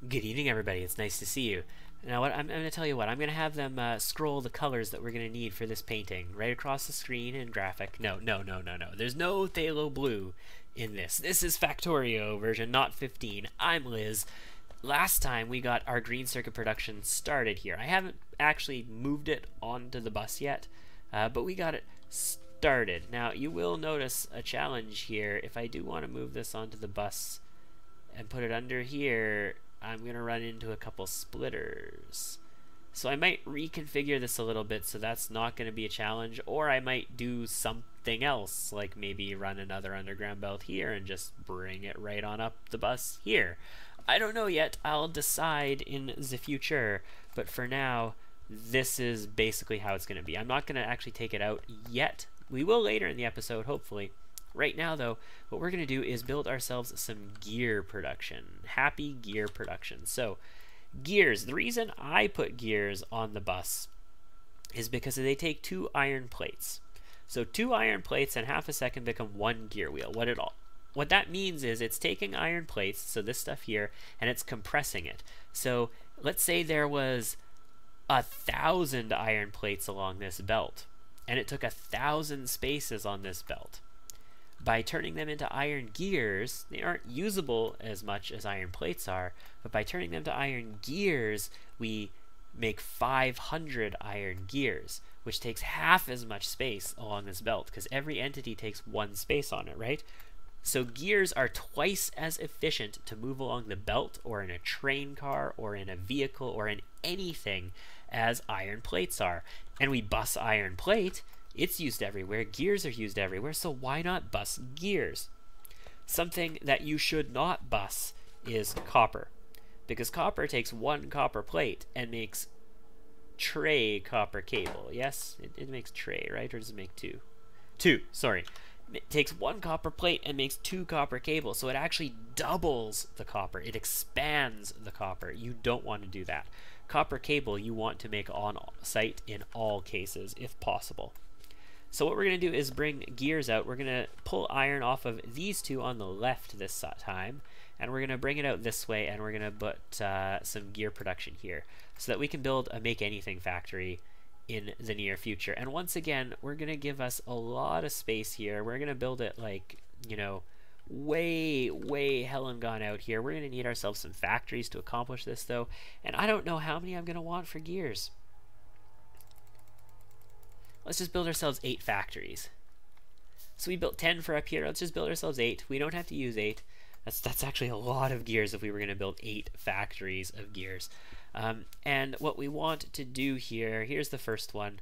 Good evening, everybody. It's nice to see you. Now, I'm going to tell you what. I'm going to have them scroll the colors that we're going to need for this painting right across the screen in graphic. No, no, no, no, no. There's no phthalo blue in this. This is Factorio version, not 15. I'm Liz. Last time we got our green circuit production started here. I haven't actually moved it onto the bus yet, but we got it started. Now, you will notice a challenge here. If I do want to move this onto the bus and put it under here, I'm going to run into a couple splitters. So I might reconfigure this a little bit so that's not going to be a challenge, or I might do something else, like maybe run another underground belt here and just bring it right on up the bus here. I don't know yet. I'll decide in the future, but for now, this is basically how it's going to be. I'm not going to actually take it out yet. We will later in the episode, hopefully. Right now, though, what we're going to do is build ourselves some gear production. Happy gear production. So, gears. The reason I put gears on the bus is because they take 2 iron plates. So 2 iron plates and half a second become 1 gear wheel. What that means is it's taking iron plates, so this stuff here, and it's compressing it. So let's say there was 1,000 iron plates along this belt, and it took 1,000 spaces on this belt. By turning them into iron gears, they aren't usable as much as iron plates are, but by turning them to iron gears, we make 500 iron gears, which takes half as much space along this belt, because every entity takes 1 space on it, right? So gears are twice as efficient to move along the belt, or in a train car, or in a vehicle, or in anything as iron plates are. And we bus iron plate. It's used everywhere. Gears are used everywhere, so why not bus gears? Something that you should not bus is copper, because copper takes 1 copper plate and makes tray copper cable. Yes, it makes tray, right? Or does it make 2? 2, sorry. It takes 1 copper plate and makes 2 copper cables, so it actually doubles the copper. It expands the copper. You don't want to do that. Copper cable you want to make on site in all cases, if possible. So what we're going to do is bring gears out. We're going to pull iron off of these 2 on the left this time, and we're going to bring it out this way, and we're going to put some gear production here so that we can build a make anything factory in the near future. And once again, we're going to give us a lot of space here. We're going to build it like, you know, way hell and gone out here. We're going to need ourselves some factories to accomplish this, though, and I don't know how many I'm going to want for gears. Let's just build ourselves 8 factories. So we built 10 for up here. Let's just build ourselves 8. We don't have to use 8. That's actually a lot of gears if we were going to build 8 factories of gears. And what we want to do here, here's the first one.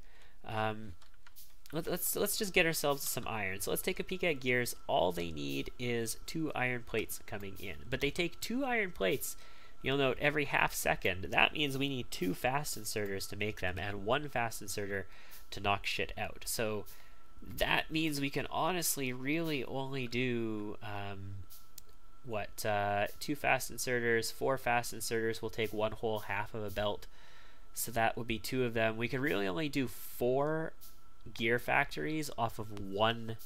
Let's just get ourselves some iron. So let's take a peek at gears. All they need is 2 iron plates coming in. But they take 2 iron plates, you'll note, every half second. That means we need 2 fast inserters to make them and 1 fast inserter to knock shit out. So that means we can honestly really only do 2 fast inserters, 4 fast inserters will take 1 whole half of a belt, so that would be 2 of them. We could really only do 4 gear factories off of 1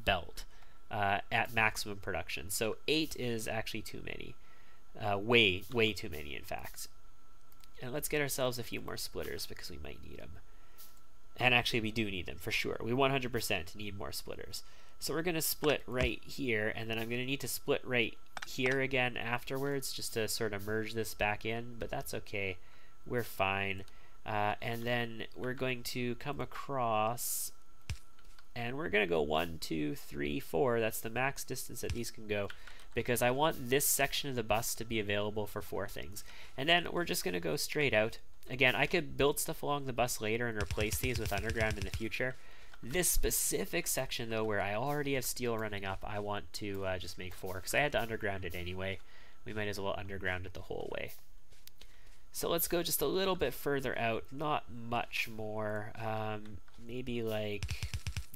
belt at maximum production. So 8 is actually too many, way too many in fact. And let's get ourselves a few more splitters because we might need them. And actually we do need them for sure. We 100% need more splitters. So we're going to split right here, and then I'm going to need to split right here again afterwards just to sort of merge this back in, but that's okay. We're fine. And then we're going to come across, and we're going to go 1, 2, 3, 4. That's the max distance that these can go, because I want this section of the bus to be available for 4 things. And then we're just going to go straight out. Again, I could build stuff along the bus later and replace these with underground in the future. This specific section, though, where I already have steel running up, I want to just make 4, because I had to underground it anyway. We might as well underground it the whole way. So let's go just a little bit further out, not much more, maybe like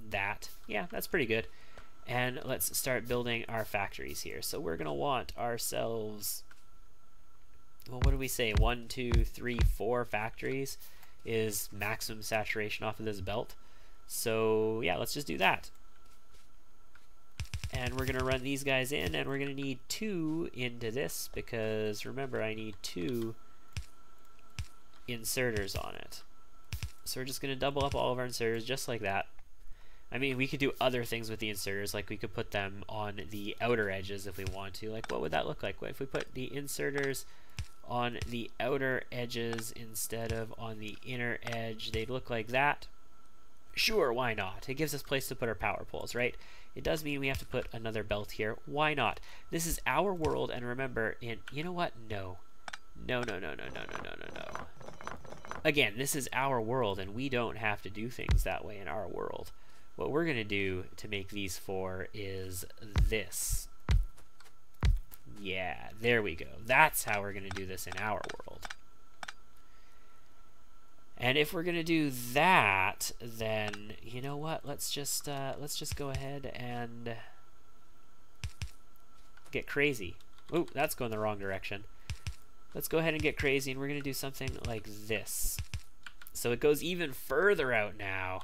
that. Yeah, that's pretty good. And let's start building our factories here. So we're going to want ourselves, well, what do we say? 1, 2, 3, 4 factories is maximum saturation off of this belt. So yeah, let's just do that. and we're going to run these guys in, and we're going to need 2 into this, because remember, I need 2 inserters on it. So we're just going to double up all of our inserters just like that. I mean, we could do other things with the inserters, like we could put them on the outer edges if we want to. Like, what would that look like? If we put the inserters on the outer edges instead of on the inner edge, they'd look like that. Sure, why not? It gives us place to put our power poles, right? It does mean we have to put another belt here. Why not? This is our world, and remember, you know what? No. No, no, no, no, no, no, no, no, no. Again, this is our world, and we don't have to do things that way in our world. What we're going to do to make these 4 is this. Yeah, there we go. That's how we're going to do this in our world. And if we're going to do that, then you know what? Let's just go ahead and get crazy. Ooh, that's going the wrong direction. Let's go ahead and get crazy, and we're going to do something like this. So it goes even further out now.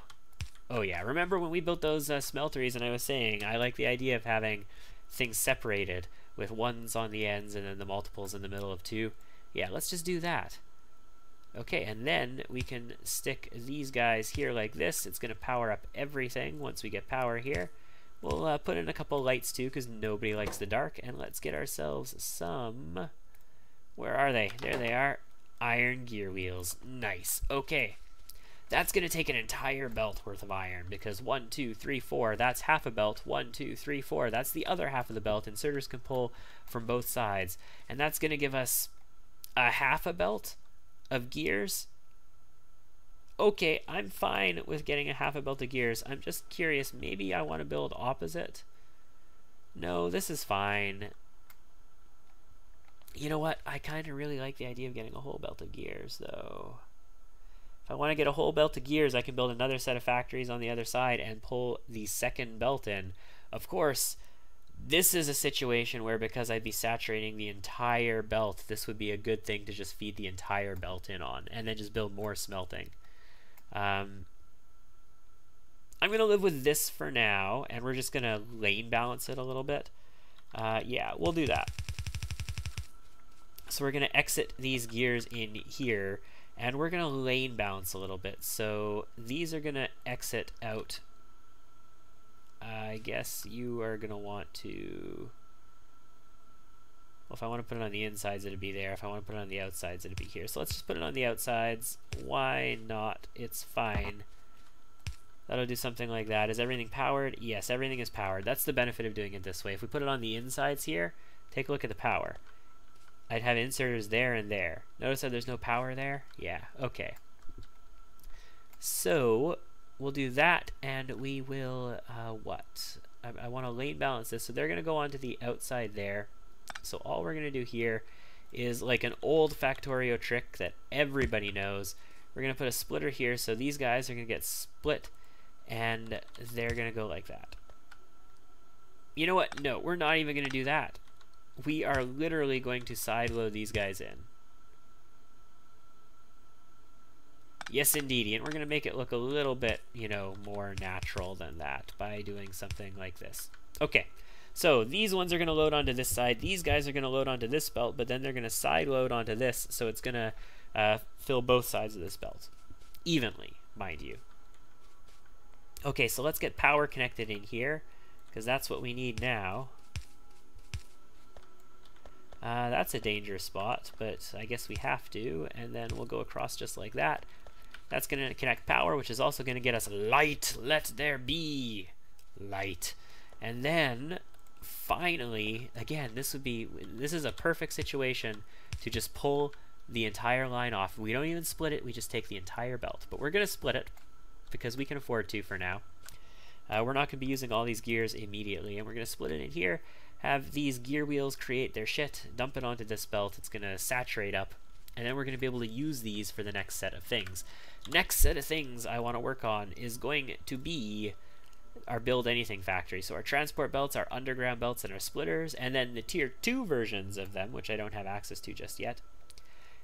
Oh yeah, remember when we built those smelteries, and I was saying I like the idea of having things separated with 1s on the ends and then the multiples in the middle of 2. Yeah, let's just do that. Okay, and then we can stick these guys here like this. It's going to power up everything once we get power here. We'll put in a couple lights too, because nobody likes the dark, and let's get ourselves some... Where are they? There they are. Iron gear wheels. Nice. Okay. That's going to take an entire belt worth of iron, because 1, 2, 3, 4, that's half a belt. 1, 2, 3, 4, that's the other half of the belt. Inserters can pull from both sides, and that's going to give us a half a belt of gears. Okay, I'm fine with getting a half a belt of gears. I'm just curious, maybe I want to build opposite. No, this is fine. You know what? I kind of really like the idea of getting a whole belt of gears, though. If I want to get a whole belt of gears, I can build another set of factories on the other side and pull the second belt in. Of course, this is a situation where, because I'd be saturating the entire belt, this would be a good thing to just feed the entire belt in on, and then just build more smelting. I'm going to live with this for now, and we're just going to lane balance it a little bit. Yeah, we'll do that. So we're going to exit these gears in here, and we're going to lane balance a little bit. So these are going to exit out. I guess you are going to want to... Well, if I want to put it on the insides, it'd be there. If I want to put it on the outsides, it'd be here. So let's just put it on the outsides. Why not? It's fine. That'll do something like that. Is everything powered? Yes, everything is powered. That's the benefit of doing it this way. If we put it on the insides here, take a look at the power. I'd have inserters there and there. Notice that there's no power there? Yeah, okay. So we'll do that, and we will, what? I want to lane balance this. So they're going to go onto the outside there. So all we're going to do here is like an old Factorio trick that everybody knows. We're going to put a splitter here, so these guys are going to get split, and they're going to go like that. You know what? No, we're not even going to do that. We are literally going to sideload these guys in. Yes, indeed. And we're going to make it look a little bit, you know, more natural than that by doing something like this. Okay, so these ones are going to load onto this side. These guys are going to load onto this belt, but then they're going to side load onto this, so it's going to fill both sides of this belt. Evenly, mind you. Okay, so let's get power connected in here, because that's what we need now. That's a dangerous spot, but I guess we have to, and then we'll go across just like that. That's going to connect power, which is also going to get us light. Let there be light. And then, finally, again, this is a perfect situation to just pull the entire line off. We don't even split it, we just take the entire belt. But we're going to split it, because we can afford to for now. We're not going to be using all these gears immediately, and we're going to split it in here. Have these gear wheels create their shit, dump it onto this belt, it's going to saturate up, and then we're going to be able to use these for the next set of things. Next set of things I want to work on is going to be our build anything factory. So our transport belts, our underground belts, and our splitters, and then the tier 2 versions of them, which I don't have access to just yet.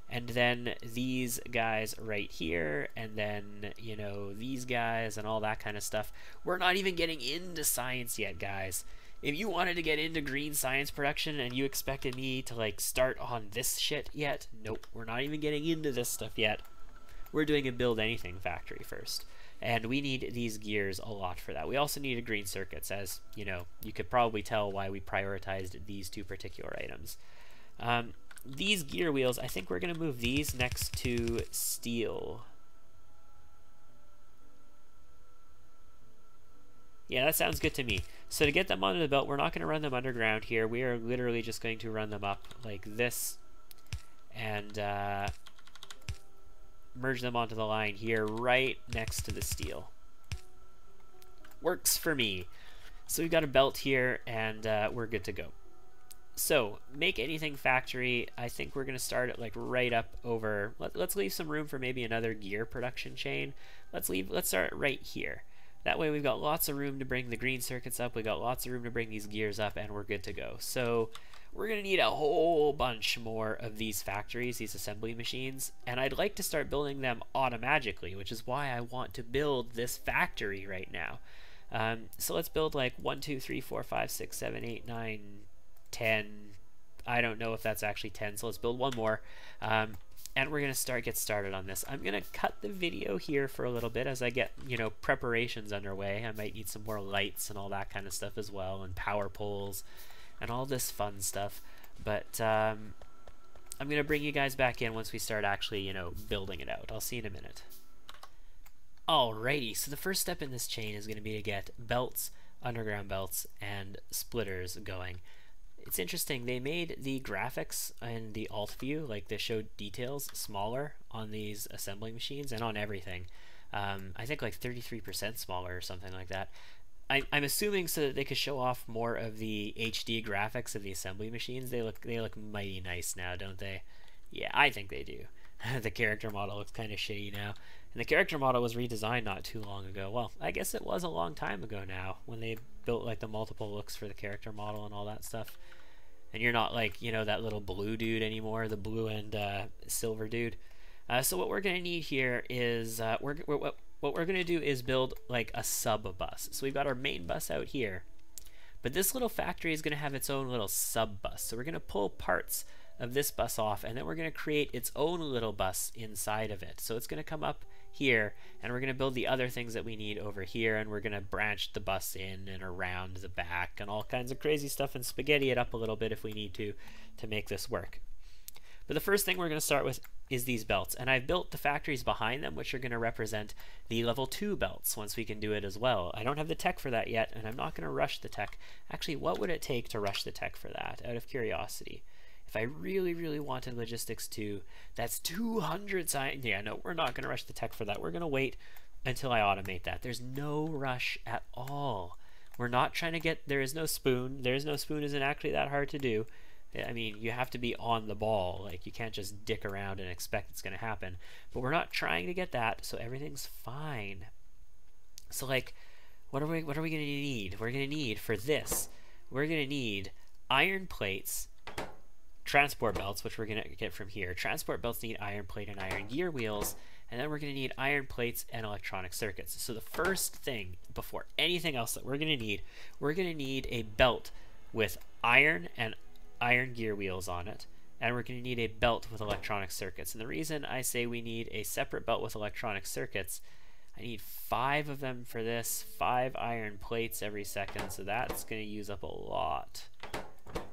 And then these guys right here, and then, you know, these guys and all that kind of stuff. We're not even getting into science yet, guys. If you wanted to get into green science production and you expected me to like start on this shit yet, nope, we're not even getting into this stuff yet. We're doing a build anything factory first. And we need these gears a lot for that. We also needed green circuits, as you know, you could probably tell why we prioritized these two particular items. These gear wheels, I think we're going to move these next to steel. Yeah, that sounds good to me. So to get them onto the belt, we're not going to run them underground here. We are literally just going to run them up like this and merge them onto the line here right next to the steel. Works for me. So we've got a belt here and we're good to go. So make anything factory. I think we're going to start it like right up over. Let's leave some room for maybe another gear production chain. Let's start it right here. That way we've got lots of room to bring the green circuits up, we've got lots of room to bring these gears up, and we're good to go. So we're going to need a whole bunch more of these factories, these assembly machines, and I'd like to start building them automagically, which is why I want to build this factory right now. So let's build like 1, 2, 3, 4, 5, 6, 7, 8, 9, 10. I don't know if that's actually 10, so let's build one more. And we're going to get started on this. I'm going to cut the video here for a little bit as I get, you know, preparations underway. I might need some more lights and all that kind of stuff as well, and power poles and all this fun stuff. But I'm going to bring you guys back in once we start actually, you know, building it out. I'll see you in a minute. Alrighty, so the first step in this chain is going to be to get belts, underground belts, and splitters going. It's interesting, they made the graphics in the alt view, like the show details, smaller on these assembly machines and on everything. I think like 33% smaller or something like that. I'm assuming so that they could show off more of the HD graphics of the assembly machines. They look mighty nice now, don't they? Yeah, I think they do. The character model looks kind of shitty now. And the character model was redesigned not too long ago. Well, I guess it was a long time ago now when they built like the multiple looks for the character model and all that stuff. And you're not like, you know, that little blue dude anymore, the blue and silver dude. So what we're going to need here is, what we're going to do is build like a sub bus. So we've got our main bus out here. But this little factory is going to have its own little sub bus. So we're going to pull parts of this bus off, and then we're going to create its own little bus inside of it. So it's going to come up here, and we're going to build the other things that we need over here, and we're going to branch the bus in and around the back and all kinds of crazy stuff and spaghetti it up a little bit if we need to make this work. But the first thing we're going to start with is these belts, and I've built the factories behind them, which are going to represent the level 2 belts once we can do it as well. I don't have the tech for that yet, and I'm not going to rush the tech. Actually, what would it take to rush the tech for that, out of curiosity? If I really, really wanted logistics 2, that's 200 science. Yeah, no, we're not going to rush the tech for that. We're going to wait until I automate that. There's no rush at all. We're not trying to get, there is no spoon. There is no spoon isn't actually that hard to do. I mean, you have to be on the ball. Like, you can't just dick around and expect it's going to happen. But we're not trying to get that, so everything's fine. So, like, what are we going to need? We're going to need, for this, we're going to need iron plates, transport belts, which we're going to get from here. Transport belts need iron plate and iron gear wheels, and then we're going to need iron plates and electronic circuits. So the first thing, before anything else that we're going to need a belt with iron and iron gear wheels on it, and we're going to need a belt with electronic circuits. And the reason I say we need a separate belt with electronic circuits, I need 5 of them for this, 5 iron plates every second, so that's going to use up a lot.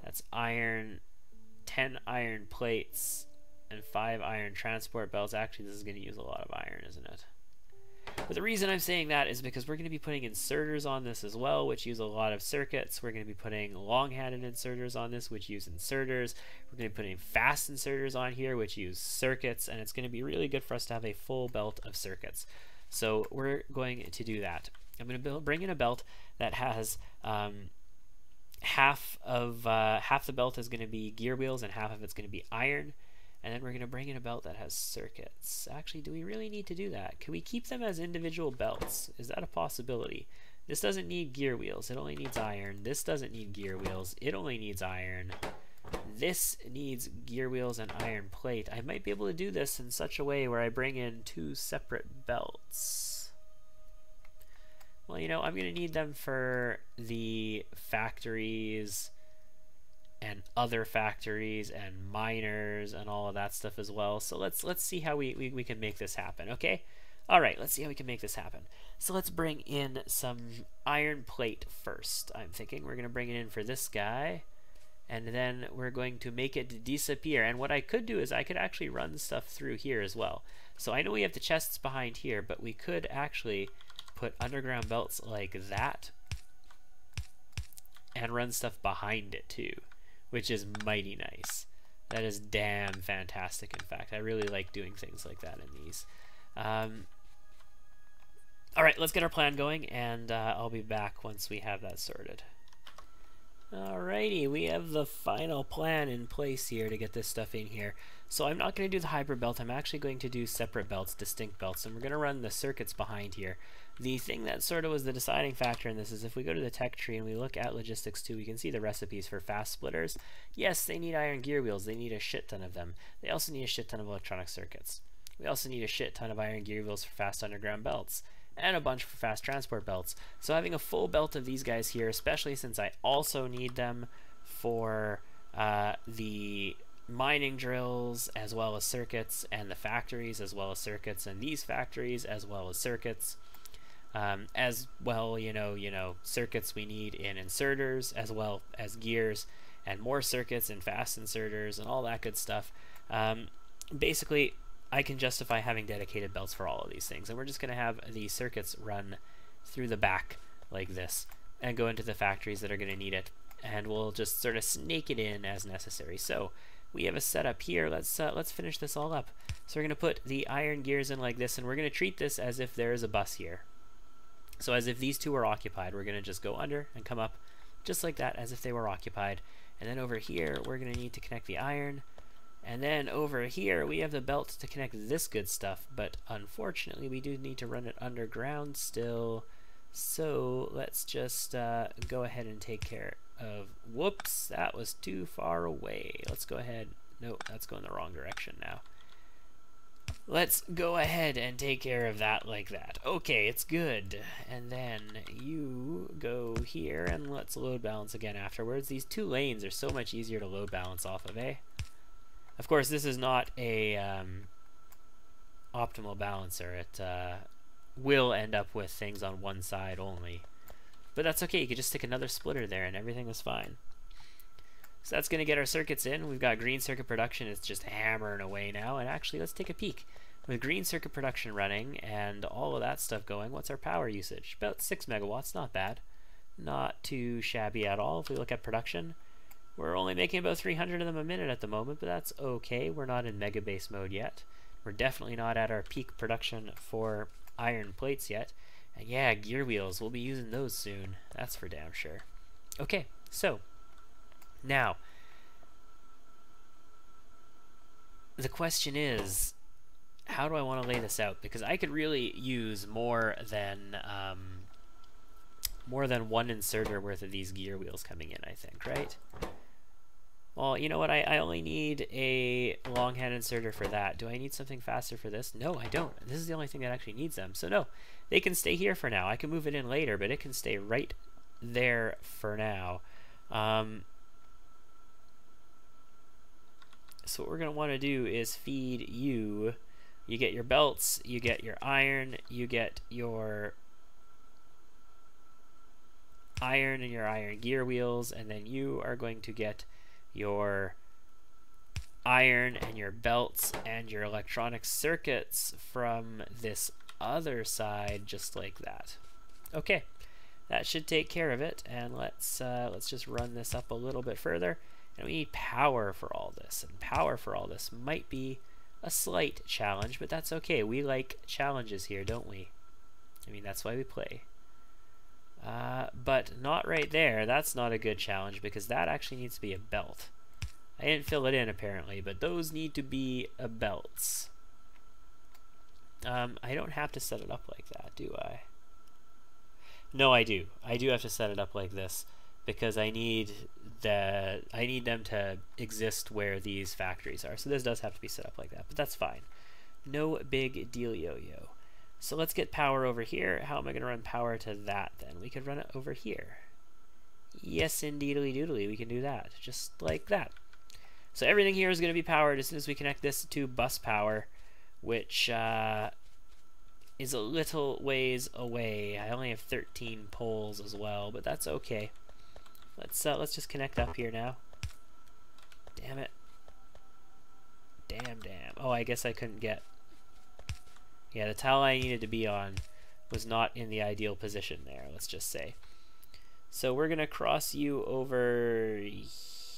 That's iron, 10 iron plates, and 5 iron transport belts. Actually, this is going to use a lot of iron, isn't it? But the reason I'm saying that is because we're going to be putting inserters on this as well, which use a lot of circuits. We're going to be putting long-handed inserters on this, which use inserters. We're going to be putting fast inserters on here, which use circuits, and it's going to be really good for us to have a full belt of circuits. So we're going to do that. I'm going to bring in a belt that has half the belt is going to be gear wheels and half of it's going to be iron. And then we're going to bring in a belt that has circuits. Actually, do we really need to do that? Can we keep them as individual belts? Is that a possibility? This doesn't need gear wheels. It only needs iron. This doesn't need gear wheels. It only needs iron. This needs gear wheels and iron plate. I might be able to do this in such a way where I bring in 2 separate belts. Well, you know, I'm going to need them for the factories and other factories and miners and all of that stuff as well. So let's see how we can make this happen, okay? All right, let's see how we can make this happen. So let's bring in some iron plate first. I'm thinking we're going to bring it in for this guy, and then we're going to make it disappear. And what I could do is I could actually run stuff through here as well. So I know we have the chests behind here, but we could actually put underground belts like that and run stuff behind it too, which is mighty nice. That is damn fantastic, in fact. I really like doing things like that in these. Alright, let's get our plan going, and I'll be back once we have that sorted. Alrighty, we have the final plan in place here to get this stuff in here. So I'm not going to do the hybrid belt, I'm actually going to do separate belts, distinct belts, and we're going to run the circuits behind here. The thing that sort of was the deciding factor in this is if we go to the tech tree and we look at logistics 2, we can see the recipes for fast splitters. Yes, they need iron gear wheels, they need a shit ton of them. They also need a shit ton of electronic circuits. We also need a shit ton of iron gear wheels for fast underground belts, and a bunch for fast transport belts. So having a full belt of these guys here, especially since I also need them for the mining drills as well as circuits, and the factories as well as circuits, and these factories as well as circuits, as well, you know, circuits we need in inserters as well as gears, and more circuits and fast inserters and all that good stuff. Basically, I can justify having dedicated belts for all of these things, and we're just going to have the circuits run through the back like this and go into the factories that are going to need it, and we'll just sort of snake it in as necessary. So we have a setup here. Let's finish this all up. So we're going to put the iron gears in like this, and we're going to treat this as if there is a bus here. So as if these two are occupied, we're going to just go under and come up just like that as if they were occupied. And then over here, we're going to need to connect the iron. And then over here, we have the belt to connect this good stuff, but unfortunately, we do need to run it underground still. So let's just go ahead and take care of, whoops, that was too far away. Let's go ahead, nope, that's going the wrong direction now. Let's go ahead and take care of that like that. Okay, it's good. And then you go here, and let's load balance again afterwards. These two lanes are so much easier to load balance off of, eh? Of course, this is not a optimal balancer. It will end up with things on one side only. But that's okay, you could just stick another splitter there and everything is fine. So that's going to get our circuits in. We've got green circuit production, it's just hammering away now. And actually, let's take a peek. With green circuit production running and all of that stuff going, what's our power usage? About 6 megawatts, not bad. Not too shabby at all. If we look at production, we're only making about 300 of them a minute at the moment, but that's okay. We're not in mega base mode yet. We're definitely not at our peak production for iron plates yet. And yeah, gear wheels, we'll be using those soon. That's for damn sure. Okay, so now the question is, how do I want to lay this out? Because I could really use more than one inserter worth of these gear wheels coming in, I think, right? Well, you know what? I only need a long head inserter for that. Do I need something faster for this? No, I don't. This is the only thing that actually needs them. So no, they can stay here for now. I can move it in later, but it can stay right there for now. So what we're going to want to do is feed you. You get your belts, you get your iron, you get your iron and your iron gear wheels, and then you are going to get your iron and your belts and your electronic circuits from this other side, just like that. Okay, that should take care of it, and let's just run this up a little bit further. And we need power for all this, and power for all this might be a slight challenge, but that's okay. We like challenges here, don't we? I mean, that's why we play. But not right there. That's not a good challenge because that actually needs to be a belt. I didn't fill it in apparently, but those need to be belts. I don't have to set it up like that, do I? No, I do. I do have to set it up like this because I need them to exist where these factories are. So this does have to be set up like that, but that's fine. No big deal, yo-yo. So let's get power over here. How am I going to run power to that then? We could run it over here. Yes, indeedly doodly, we can do that, just like that. So everything here is going to be powered as soon as we connect this to bus power, which is a little ways away. I only have 13 poles as well, but that's okay. Let's just connect up here now. Damn it. Damn. Oh, I guess I couldn't get... Yeah, the tile I needed to be on was not in the ideal position there, let's just say. So we're going to cross you over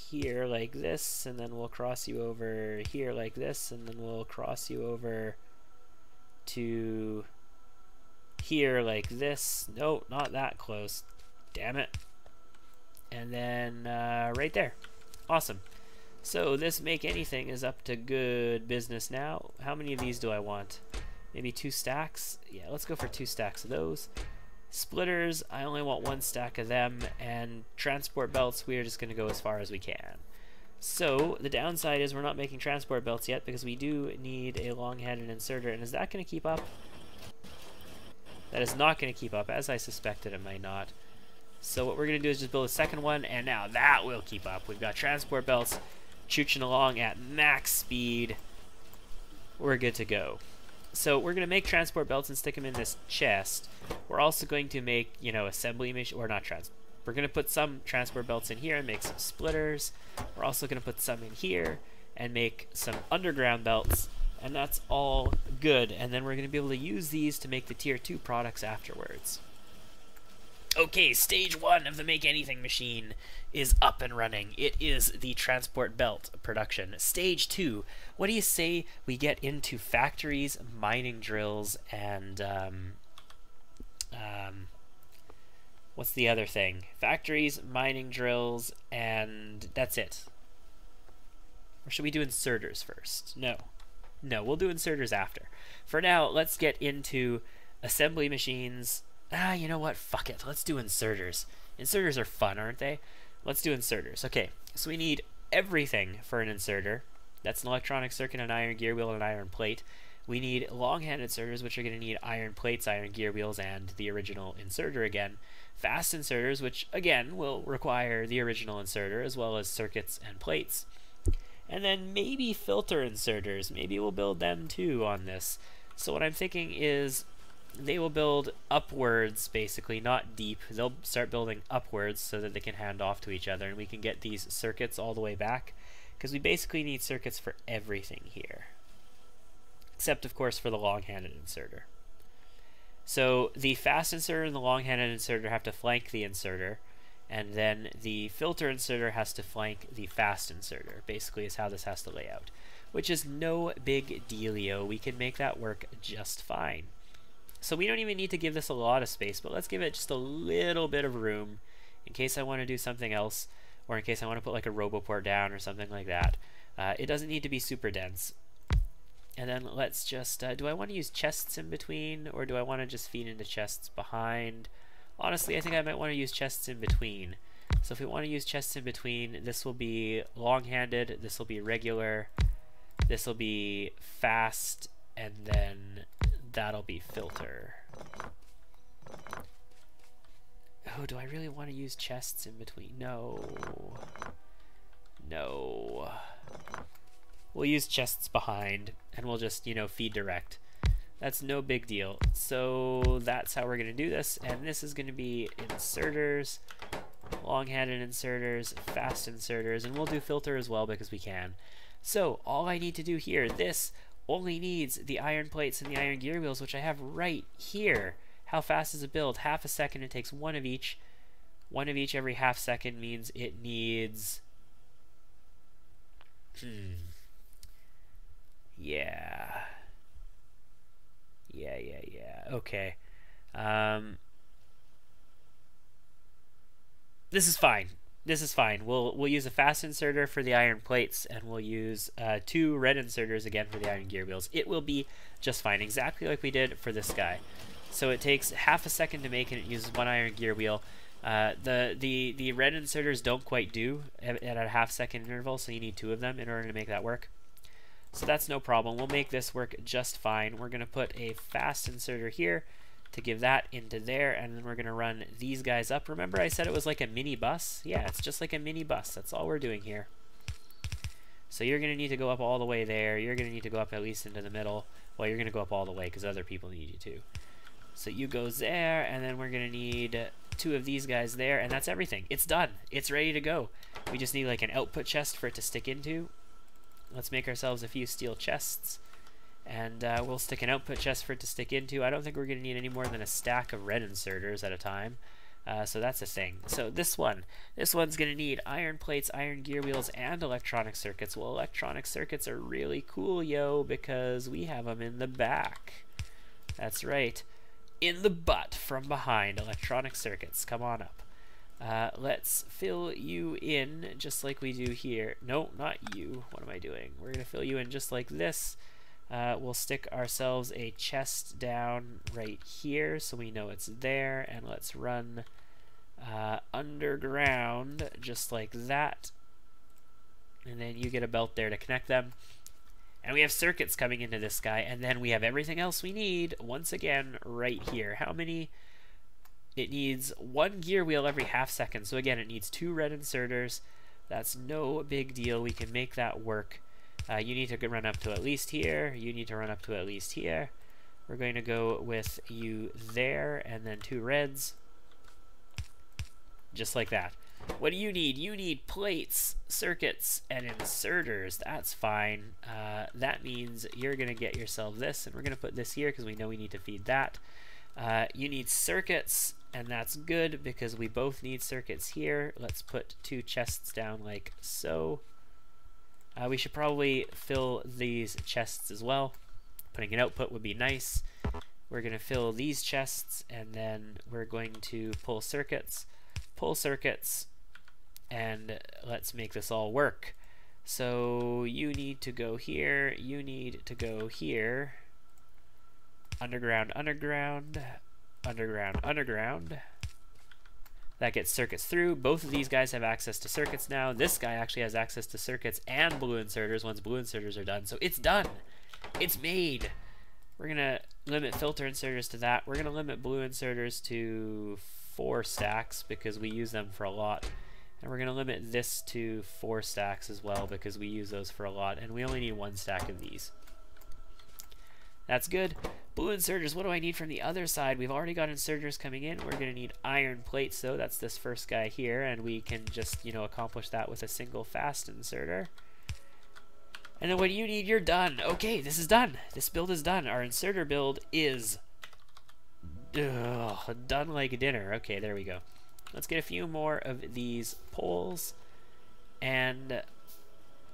here like this, and then we'll cross you over here like this, and then we'll cross you over to here like this. No, not that close. Damn it. And then right there. Awesome. So this make anything is up to good business now. How many of these do I want? Maybe 2 stacks? Yeah, let's go for 2 stacks of those. Splitters, I only want 1 stack of them, and transport belts, we are just going to go as far as we can. So the downside is we're not making transport belts yet because we do need a long-handed inserter, and is that going to keep up? That is not going to keep up, as I suspected it might not. So what we're going to do is just build a second one, and now that will keep up. We've got transport belts chooching along at max speed. We're good to go. So we're going to make transport belts and stick them in this chest. We're also going to make, you know, assembly machine, or not we're going to put some transport belts in here and make some splitters. We're also going to put some in here and make some underground belts, and that's all good. And then we're going to be able to use these to make the tier 2 products afterwards. Okay, stage 1 of the Make Anything machine is up and running. It is the transport belt production. Stage 2, what do you say we get into factories, mining drills, and what's the other thing? Factories, mining drills, and that's it. Or should we do inserters first? No, we'll do inserters after. For now, let's get into assembly machines. You know what? Fuck it. Let's do inserters. Inserters are fun, aren't they? Let's do inserters. Okay, so we need everything for an inserter. That's an electronic circuit, an iron gear wheel, and an iron plate. We need long-hand inserters, which are going to need iron plates, iron gear wheels, and the original inserter again. Fast inserters, which again will require the original inserter, as well as circuits and plates. And then maybe filter inserters. Maybe we'll build them too on this. So what I'm thinking is they will build upwards, basically, not deep. They'll start building upwards so that they can hand off to each other, and we can get these circuits all the way back, because we basically need circuits for everything here. Except, of course, for the long-handed inserter. So the fast inserter and the long-handed inserter have to flank the inserter, and then the filter inserter has to flank the fast inserter, basically is how this has to lay out. Which is no big dealio. We can make that work just fine. So we don't even need to give this a lot of space, but let's give it just a little bit of room in case I want to do something else, or in case I want to put like a RoboPort down or something like that. It doesn't need to be super dense. And then let's just, do I want to use chests in between, or do I want to just feed into chests behind? Honestly, I think I might want to use chests in between. So if we want to use chests in between, this will be long-handed, this will be regular, this will be fast, and then that'll be filter. Oh, do I really want to use chests in between? No. We'll use chests behind, and we'll just, you know, feed direct. That's no big deal. So that's how we're going to do this, and this is going to be inserters, long-handed inserters, fast inserters, and we'll do filter as well because we can. So all I need to do here, this only needs the iron plates and the iron gear wheels, which I have right here. How fast is it build? Half a second. It takes one of each. One of each every half second means it needs... Yeah. Okay. This is fine. We'll use a fast inserter for the iron plates, and we'll use 2 red inserters again for the iron gear wheels. It will be just fine, exactly like we did for this guy. So it takes half a second to make, and it uses 1 iron gear wheel. The red inserters don't quite do at a half second interval, so you need 2 of them in order to make that work. So that's no problem. We'll make this work just fine. We're going to put a fast inserter here to give that into there, and then we're going to run these guys up. Remember I said it was like a mini bus? Yeah, it's just like a mini bus. That's all we're doing here. So you're going to need to go up all the way there. You're going to need to go up at least into the middle. Well, you're going to go up all the way because other people need you to. So you go there, and then we're going to need 2 of these guys there, and that's everything. It's done. It's ready to go. We just need like an output chest for it to stick into. Let's make ourselves a few steel chests, and we'll stick an output chest for it to stick into. I don't think we're going to need any more than a stack of red inserters at a time. So that's a thing. So this one's going to need iron plates, iron gear wheels, and electronic circuits. Well, electronic circuits are really cool, yo, because we have them in the back. That's right. In the butt from behind, electronic circuits. Come on up. Let's fill you in just like we do here. No, not you. What am I doing? We're going to fill you in just like this. We'll stick ourselves a chest down right here so we know it's there. And let's run underground just like that. And then you get a belt there to connect them. And we have circuits coming into this guy. And then we have everything else we need once again right here. How many? It needs 1 gear wheel every half second. So again, it needs 2 red inserters. That's no big deal. We can make that work. You need to run up to at least here. You need to run up to at least here. We're going to go with you there, and then 2 reds. Just like that. What do you need? You need plates, circuits, and inserters. That's fine. That means you're going to get yourself this, and we're going to put this here because we know we need to feed that. You need circuits, and that's good because we both need circuits here. Let's put 2 chests down like so. We should probably fill these chests as well. Putting an output would be nice. We're going to fill these chests, and then we're going to pull circuits, and let's make this all work. So you need to go here, you need to go here. Underground, underground, underground, underground. That gets circuits through. Both of these guys have access to circuits now. This guy actually has access to circuits and blue inserters once blue inserters are done. So it's done. It's made. We're going to limit filter inserters to that. We're going to limit blue inserters to 4 stacks because we use them for a lot. And we're going to limit this to 4 stacks as well because we use those for a lot. And we only need 1 stack of these. That's good. Blue inserters, what do I need from the other side? We've already got inserters coming in. We're going to need iron plates, though. That's this first guy here, and we can just, accomplish that with a single fast inserter. And then what do you need? You're done. Okay, this is done. This build is done. Our inserter build is done like dinner. Okay, there we go. Let's get a few more of these poles, and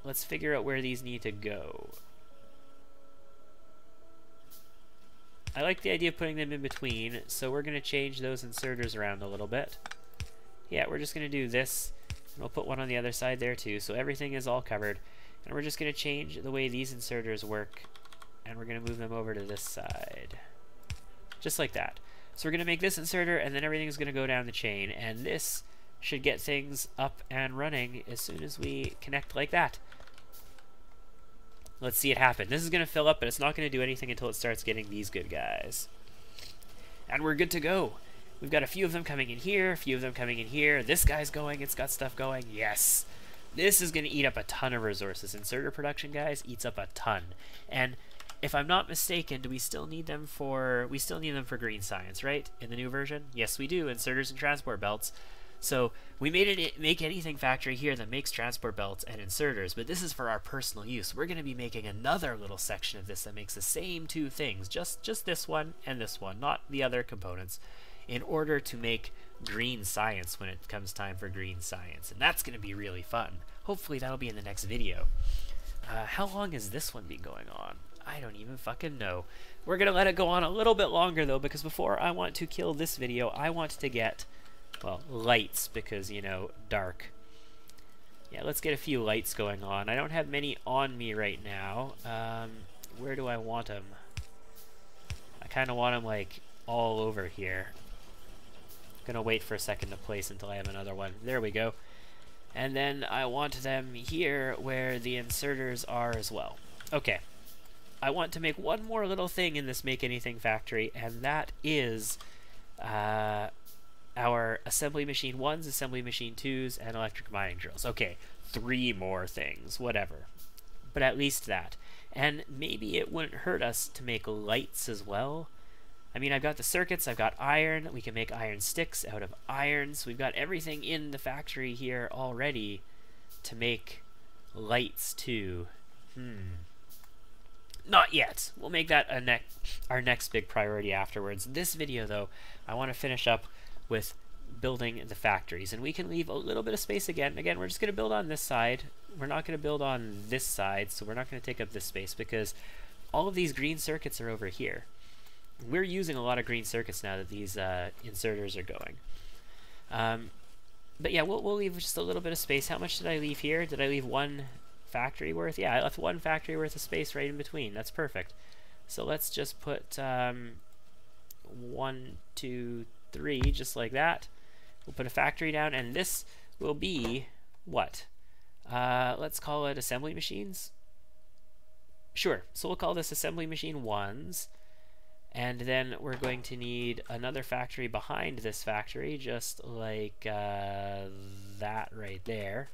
let's figure out where these need to go. I like the idea of putting them in between, so we're going to change those inserters around a little bit. Yeah, we're just going to do this, and we'll put one on the other side there too, so everything is all covered. And we're just going to change the way these inserters work, and we're going to move them over to this side. Just like that. So we're going to make this inserter, and then everything is going to go down the chain, and this should get things up and running as soon as we connect like that. Let's see it happen. This is going to fill up, but it's not going to do anything until it starts getting these good guys. And we're good to go. We've got a few of them coming in here, a few of them coming in here. This guy's going. It's got stuff going. Yes. This is going to eat up a ton of resources. Inserter production, guys, eats up a ton. And if I'm not mistaken, do we still need them for... We still need them for green science, right? In the new version? Yes, we do. Inserters and transport belts. So we made a Make Anything factory here that makes transport belts and inserters, but this is for our personal use. We're going to be making another little section of this that makes the same 2 things, just this one and this one, not the other components, in order to make green science when it comes time for green science. And that's going to be really fun. Hopefully that'll be in the next video. How long has this one been going on? I don't even fucking know. We're going to let it go on a little bit longer, though, because before I want to kill this video, I want to get... well, lights, because, dark. Yeah, let's get a few lights going on. I don't have many on me right now. Where do I want them? I kind of want them, like, all over here. Gonna wait for a second to place until I have another one. There we go. And then I want them here where the inserters are as well. Okay, I want to make one more little thing in this Make Anything factory, and that is our assembly machine 1s, assembly machine 2s, and electric mining drills. Okay, 3 more things, whatever. But at least that. And maybe it wouldn't hurt us to make lights as well. I mean, I've got the circuits, I've got iron, we can make iron sticks out of irons. We've got everything in the factory here already to make lights too. Not yet. We'll make that our next big priority afterwards. This video, though, I want to finish up with building the factories. And we can leave a little bit of space again. Again, we're just going to build on this side. We're not going to build on this side, so we're not going to take up this space because all of these green circuits are over here. We're using a lot of green circuits now that these inserters are going. But yeah, we'll leave just a little bit of space. How much did I leave here? Did I leave 1 factory worth? Yeah, I left 1 factory worth of space right in between. That's perfect. So let's just put 1, 2, 3, just like that. We'll put a factory down, and this will be what? Let's call it assembly machines. Sure. So we'll call this assembly machine 1s. And then we're going to need another factory behind this factory, just like that right there.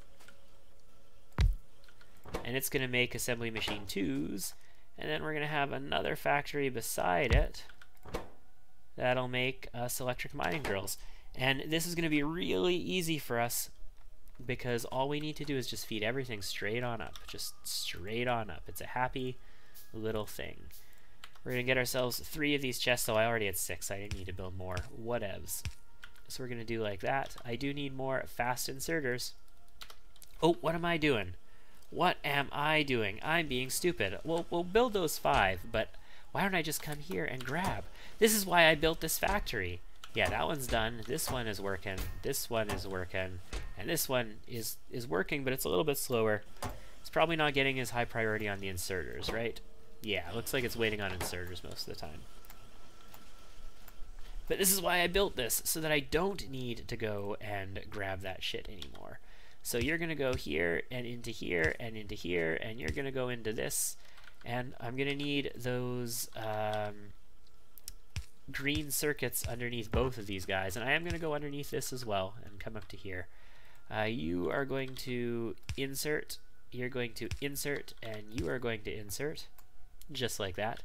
And it's going to make assembly machine 2s. And then we're going to have another factory beside it that'll make us electric mining drills. And this is going to be really easy for us because all we need to do is just feed everything straight on up. Just straight on up. It's a happy little thing. We're going to get ourselves 3 of these chests. So I already had 6. I didn't need to build more. Whatevs. So we're going to do like that. I do need more fast inserters. Oh, what am I doing? What am I doing? I'm being stupid. We'll build those 5, but why don't I just come here and grab? This is why I built this factory. Yeah, that one's done. This one is working. This one is working. And this one is working, but it's a little bit slower. It's probably not getting as high priority on the inserters, right? Yeah, it looks like it's waiting on inserters most of the time. But this is why I built this, so that I don't need to go and grab that shit anymore. So you're going to go here, and into here, and into here, and you're going to go into this. And I'm going to need those green circuits underneath both of these guys. And I am going to go underneath this as well and come up to here. You are going to insert, you're going to insert, and you are going to insert. Just like that.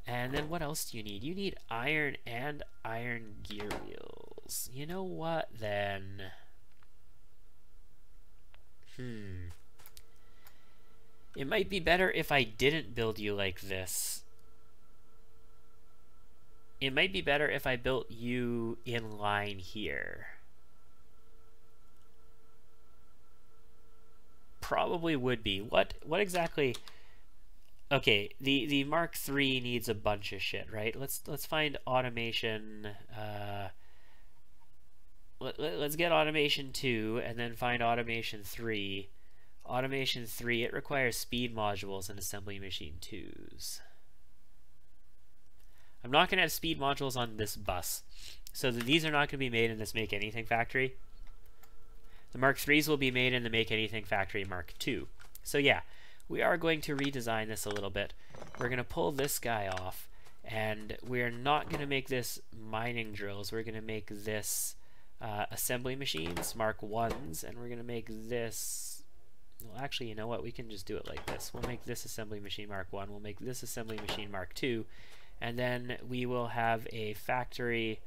And then what else do you need? You need iron and iron gear wheels. You know what then? It might be better if I didn't build you like this. It might be better if I built you in line here. Probably would be. What exactly? Okay, the Mark III needs a bunch of shit, right? Let's find automation. Let's get automation 2 and then find automation 3. Automation 3, it requires speed modules and assembly machine 2s. I'm not going to have speed modules on this bus, so these are not going to be made in this Make Anything factory. The Mark IIIs will be made in the Make Anything factory Mark II. So yeah. We are going to redesign this a little bit. We're going to pull this guy off, and we're not going to make this mining drills. We're going to make this assembly machines, Mark 1s, and we're going to make this... Well, actually, you know what? We can just do it like this. We'll make this assembly machine Mark 1. We'll make this assembly machine Mark 2, and then we will have a factory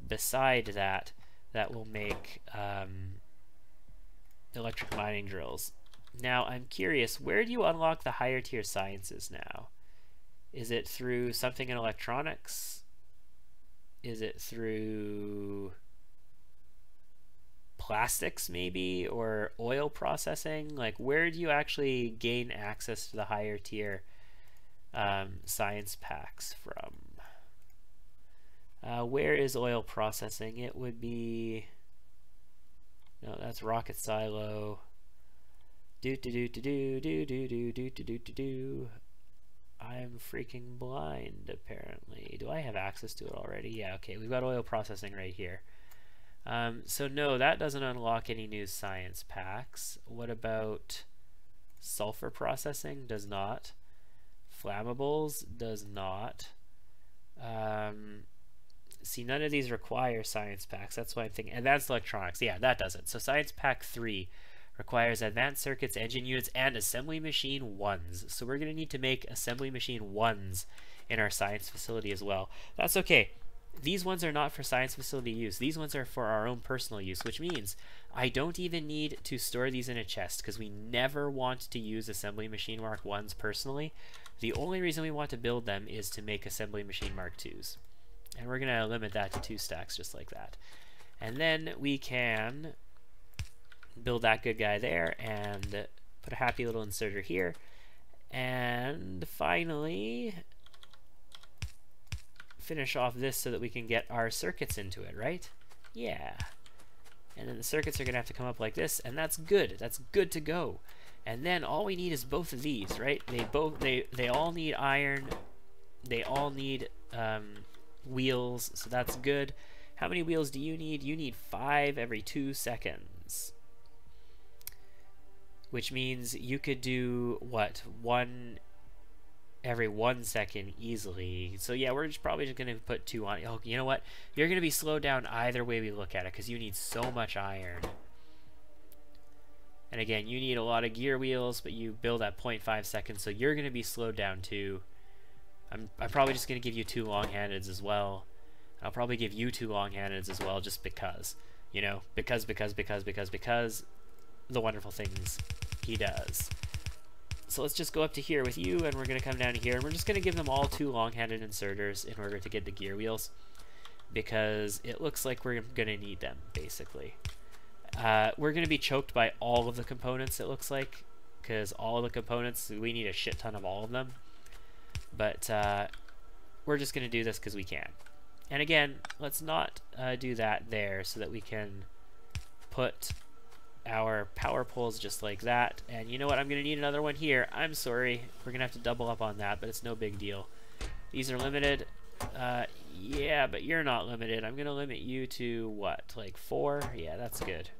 beside that that will make electric mining drills. Now, I'm curious, where do you unlock the higher tier sciences now? Is it through something in electronics? Is it through plastics, maybe? Or oil processing? Like, where do you actually gain access to the higher tier science packs from? Where is oil processing? It would be... No, that's rocket silo. I'm freaking blind, apparently. Do I have access to it already? Yeah, okay, we've got oil processing right here. So no, that doesn't unlock any new science packs. What about sulfur processing? Does not. Flammables does not. See, none of these require science packs. That's why I'm thinking advanced electronics. Yeah, that does it. So science pack 3 requires advanced circuits, engine units, and assembly machine 1s. So we're going to need to make assembly machine 1s in our science facility as well. That's okay. These ones are not for science facility use. These ones are for our own personal use, which means I don't even need to store these in a chest because we never want to use assembly machine mark 1s personally. The only reason we want to build them is to make assembly machine mark 2s. And we're going to limit that to 2 stacks just like that. And then we can build that good guy there and put a happy little inserter here. And finally finish off this so that we can get our circuits into it, right? Yeah. And then the circuits are going to have to come up like this, and that's good. That's good to go. And then all we need is both of these, right? They all need iron. They all need wheels, so that's good. How many wheels do you need? You need 5 every 2 seconds. Which means you could do, what, 1 every 1 second easily. So yeah, we're probably just going to put 2 on. Oh, you know what? You're going to be slowed down either way we look at it because you need so much iron. And again, you need a lot of gear wheels, but you build at 0.5 seconds, so you're going to be slowed down too. I'm probably just going to give you 2 long-handeds as well. I'll probably give you 2 long-handeds as well just because. You know, because the wonderful things he does. So let's just go up to here with you, and we're going to come down here, and we're just going to give them all 2 long-handed inserters in order to get the gear wheels, because it looks like we're going to need them, basically. We're going to be choked by all of the components, it looks like, because all of the components, we need a shit ton of all of them. But we're just going to do this because we can. And again, let's not do that there so that we can put our power poles just like that. And you know what? I'm going to need another one here. I'm sorry. We're going to have to double up on that, but it's no big deal. These are limited. Yeah, but you're not limited. I'm going to limit you to what? Like 4? Yeah, that's good.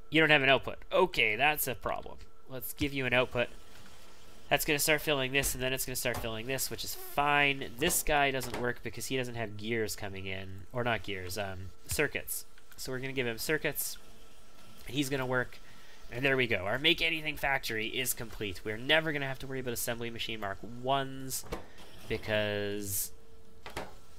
You don't have an output. Okay, that's a problem. Let's give you an output. That's going to start filling this, and then it's going to start filling this, which is fine. This guy doesn't work because he doesn't have gears coming in. Or not gears, circuits. So we're going to give him circuits. He's going to work. And there we go. Our Make Anything factory is complete. We're never going to have to worry about assembly machine mark 1s because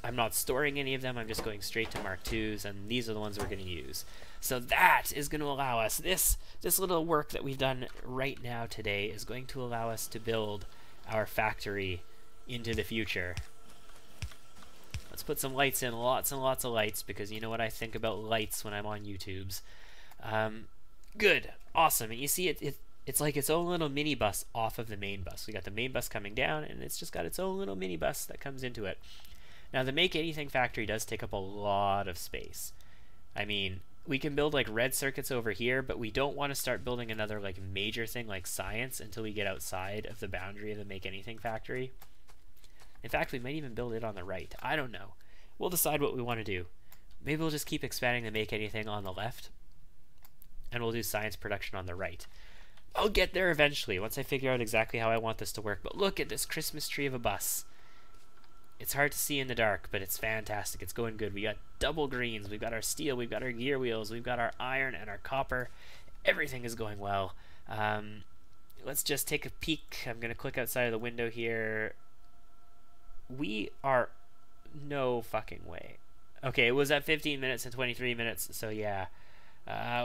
I'm not storing any of them. I'm just going straight to mark 2s, and these are the ones we're going to use. So that is going to allow us, this little work that we've done right now today is going to allow us to build our factory into the future. Let's put some lights in, lots and lots of lights, because you know what I think about lights when I'm on YouTube's. Good, awesome, and you see it's like its own little mini bus off of the main bus. We got the main bus coming down, and it's just got its own little mini bus that comes into it. Now the Make Anything factory does take up a lot of space. I mean, we can build like red circuits over here, but we don't want to start building another like major thing like science until we get outside of the boundary of the Make Anything factory. In fact, we might even build it on the right. I don't know. We'll decide what we want to do. Maybe we'll just keep expanding the Make Anything on the left, and we'll do science production on the right. I'll get there eventually once I figure out exactly how I want this to work. But look at this Christmas tree of a bus. It's hard to see in the dark, but it's fantastic. It's going good. We got double greens. We've got our steel. We've got our gear wheels. We've got our iron and our copper. Everything is going well. Let's just take a peek. I'm going to click outside of the window here. We are... No fucking way. Okay, it was at 15 minutes and 23 minutes, so yeah.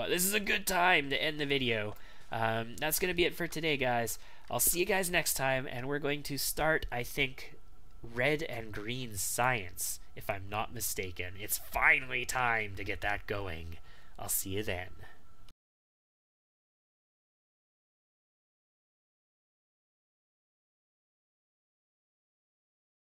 This is a good time to end the video. That's going to be it for today, guys. I'll see you guys next time, and we're going to start, I think, red and green science, if I'm not mistaken. It's finally time to get that going. I'll see you then.